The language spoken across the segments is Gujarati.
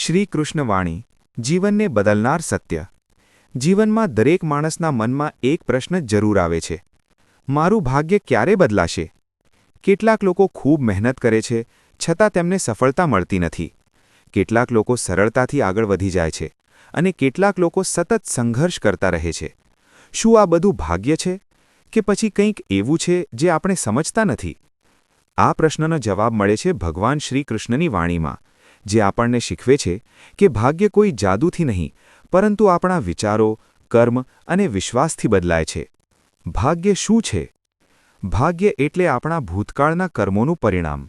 શ્રી કૃષ્ણવાણી જીવનને બદલનાર સત્ય. જીવનમાં દરેક માણસના મનમાં એક પ્રશ્ન જરૂર આવે છે. મારું ભાગ્ય ક્યારે બદલાશે? કેટલાક લોકો ખૂબ મહેનત કરે છે, છતાં તેમને સફળતા મળતી નથી. કેટલાક લોકો સરળતાથી આગળ વધી જાય છે, અને કેટલાક લોકો સતત સંઘર્ષ કરતા રહે છે. શું આ બધું ભાગ્ય છે? કે પછી કંઈક એવું છે જે આપણે સમજતા નથી? આ પ્રશ્નનો જવાબ મળે છે ભગવાન શ્રી કૃષ્ણની વાણીમાં, જે આપણને શીખવે છે કે ભાગ્ય કોઈ જાદુથી નહીં, પરંતુ આપણા વિચારો, કર્મ અને વિશ્વાસથી બદલાય છે. ભાગ્ય શું છે? ભાગ્ય એટલે આપણા ભૂતકાળના કર્મોનું પરિણામ.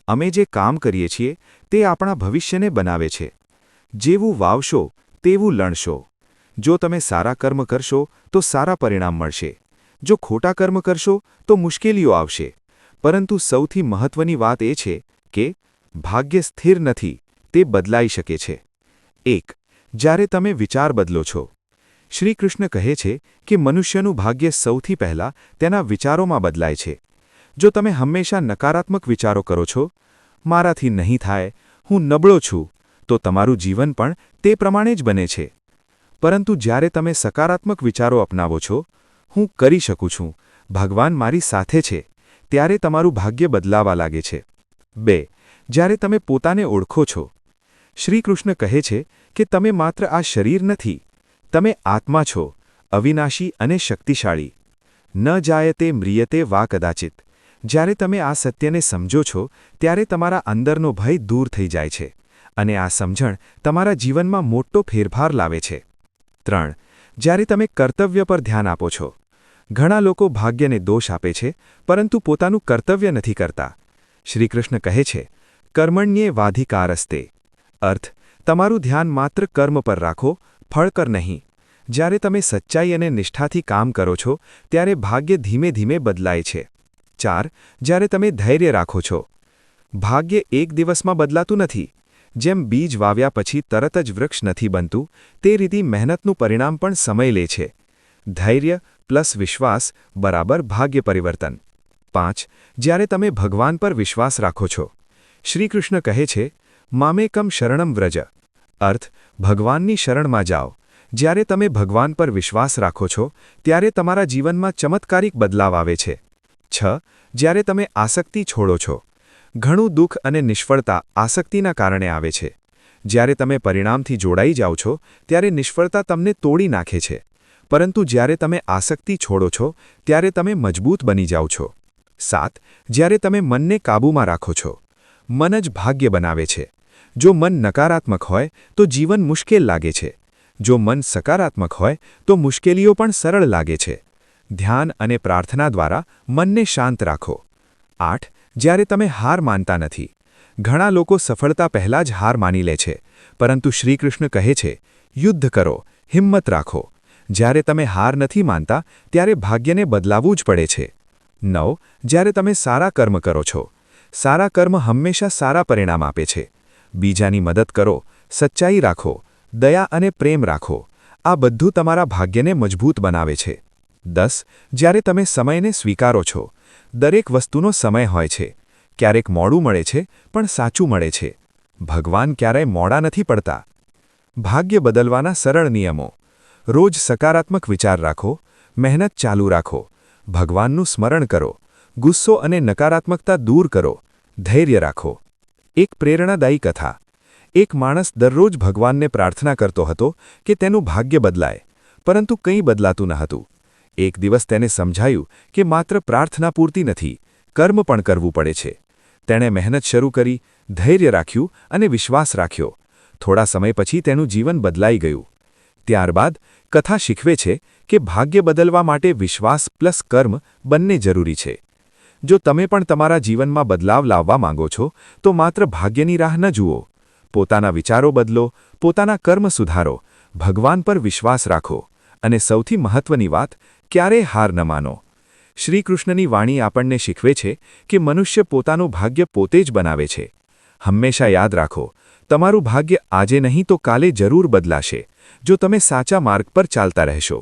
અમે જે કામ કરીએ છીએ તે આપણા ભવિષ્યને બનાવે છે. જેવું વાવશો તેવું લણશો. જો તમે સારા કર્મ કરશો તો સારા પરિણામ મળશે. જો ખોટા કર્મ કરશો તો મુશ્કેલીઓ આવશે. પરંતુ સૌથી મહત્વની વાત એ છે કે ભાગ્ય સ્થિર નથી, તે બદલાઈ શકે છે. 1. જ્યારે તમે વિચાર બદલો છો. શ્રી કૃષ્ણ કહે છે કે મનુષ્યનું ભાગ્ય સૌથી પહેલાં તેના વિચારોમાં બદલાય છે. જો તમે હંમેશા નકારાત્મક વિચારો કરો છો, મારાથી નહીં થાય, હું નબળો છું, તો તમારું જીવન પણ તે પ્રમાણે જ બને છે. પરંતુ જ્યારે તમે સકારાત્મક વિચારો અપનાવો છો, હું કરી શકું છું, ભગવાન મારી સાથે છે, ત્યારે તમારું ભાગ્ય બદલાવા લાગે છે. 2. જ્યારે તમે પોતાને ઓળખો છો. શ્રી કૃષ્ણ કહે છે કે તમે માત્ર આ શરીર નથી, તમે આત્મા છો, અવિનાશી અને શક્તિશાળી. ન જાયતે મ્રિયતે વા કદાચિત. જ્યારે તમે આ સત્યને સમજો છો, ત્યારે તમારા અંદરનો ભય દૂર થઈ જાય છે, અને આ સમજણ તમારા જીવનમાં મોટો ફેરફાર લાવે છે. 3. જ્યારે તમે કર્તવ્ય પર ધ્યાન આપો છો. ઘણા લોકો ભાગ્યને દોષ આપે છે, પરંતુ પોતાનું કર્તવ્ય નથી કરતા. શ્રી કૃષ્ણ કહે છે, કર્મણ્યે વાધિકારસ્તે. અર્થ, તમારું ધ્યાન માત્ર કર્મ પર રાખો, ફળ પર નહીં. જ્યારે તમે સચ્ચાઈ અને નિષ્ઠાથી કામ કરો છો, ત્યારે ભાગ્ય ધીમે ધીમે બદલાય છે. 4. જ્યારે તમે ધૈર્ય રાખો છો. ભાગ્ય એક દિવસમાં બદલાતું નથી. જેમ બીજ વાવ્યા પછી તરત જ વૃક્ષ નથી બનતું, તે રીતે મહેનતનું પરિણામ પણ સમય લે છે. ધૈર્ય પ્લસ વિશ્વાસ બરાબર ભાગ્ય પરિવર્તન. 5. જ્યારે તમે ભગવાન પર વિશ્વાસ રાખો છો. શ્રી કૃષ્ણ કહે છે, મામેકમ શરણમ વ્રજ. અર્થ, ભગવાનની શરણમાં જાઓ. જ્યારે તમે ભગવાન પર વિશ્વાસ રાખો છો, ત્યારે તમારા જીવનમાં ચમત્કારિક બદલાવ આવે છે. 6. જ્યારે તમે આસક્તિ છોડો છો. ઘણું દુઃખ અને નિષ્ફળતા આસક્તિના કારણે આવે છે. જ્યારે તમે પરિણામથી જોડાઈ જાઓ છો, ત્યારે નિષ્ફળતા તમને તોડી નાખે છે. પરંતુ જ્યારે તમે આસક્તિ છોડો છો, ત્યારે તમે મજબૂત બની જાઓ છો. 7. જ્યારે તમે મનને કાબૂમાં રાખો છો. મન જ ભાગ્ય બનાવે છે. જો મન નકારાત્મક હોય તો જીવન મુશ્કેલ લાગે છે. જો મન સકારાત્મક હોય તો મુશ્કેલીઓ પણ સરળ લાગે છે. ધ્યાન અને પ્રાર્થના દ્વારા મનને શાંત રાખો. 8. જ્યારે તમે હાર માનતા નથી. ઘણા લોકો સફળતા પહેલાં જ હાર માની લે છે, પરંતુ શ્રી કૃષ્ણ કહે છે, યુદ્ધ કરો, હિંમત રાખો. જ્યારે તમે હાર નથી માનતા, ત્યારે ભાગ્યને બદલાવવું જ પડે છે. 9. જ્યારે તમે સારા કર્મ કરો છો. સારા કર્મ હંમેશા સારા પરિણામ આપે છે. બીજાની મદદ કરો, સચ્ચાઈ રાખો, દયા અને પ્રેમ રાખો. આ બધું તમારા ભાગ્યને મજબૂત બનાવે છે. 10. જ્યારે તમે સમયને સ્વીકારો છો. દરેક વસ્તુનો સમય હોય છે. ક્યારેક મોડું મળે છે, પણ સાચું મળે છે. ભગવાન ક્યારેય મોડા નથી પડતા. ભાગ્ય બદલવાના સરળ નિયમો. રોજ સકારાત્મક વિચાર રાખો, મહેનત ચાલુ રાખો, ભગવાનનું સ્મરણ કરો, ગુસ્સો અને નકારાત્મકતા દૂર કરો, ધૈર્ય રાખો. એક પ્રેરણાદાયી કથા. એક માણસ દરરોજ ભગવાનને પ્રાર્થના કરતો હતો કે તેનું ભાગ્ય બદલાય, પરંતુ કંઈ બદલાતું ન હતું. એક દિવસ તેને સમજાયું કે માત્ર પ્રાર્થના પૂરતી નથી, કર્મ પણ કરવું પડે છે. તેણે મહેનત શરૂ કરી, ધૈર્ય રાખ્યું અને વિશ્વાસ રાખ્યો. થોડા સમય પછી તેનું જીવન બદલાઈ ગયું. ત્યારબાદ કથા શીખવે છે કે ભાગ્ય બદલવા માટે વિશ્વાસ પ્લસ કર્મ બંને જરૂરી છે. જો તમે પણ તમારા જીવનમાં બદલાવ લાવવા માંગો છો, તો માત્ર ભાગ્યની રાહ ન જુઓ. પોતાના વિચારો બદલો, પોતાના કર્મ સુધારો, ભગવાન પર વિશ્વાસ રાખો, અને સૌથી મહત્વની વાત, ક્યારેય હાર ન માનો. શ્રી કૃષ્ણની વાણી આપણને શીખવે છે કે મનુષ્ય પોતાનું ભાગ્ય પોતે જ બનાવે છે. હંમેશા યાદ રાખો, તમારું ભાગ્ય આજે નહીં તો કાલે જરૂર બદલાશે, જો તમે સાચા માર્ગ પર ચાલતા રહેશો.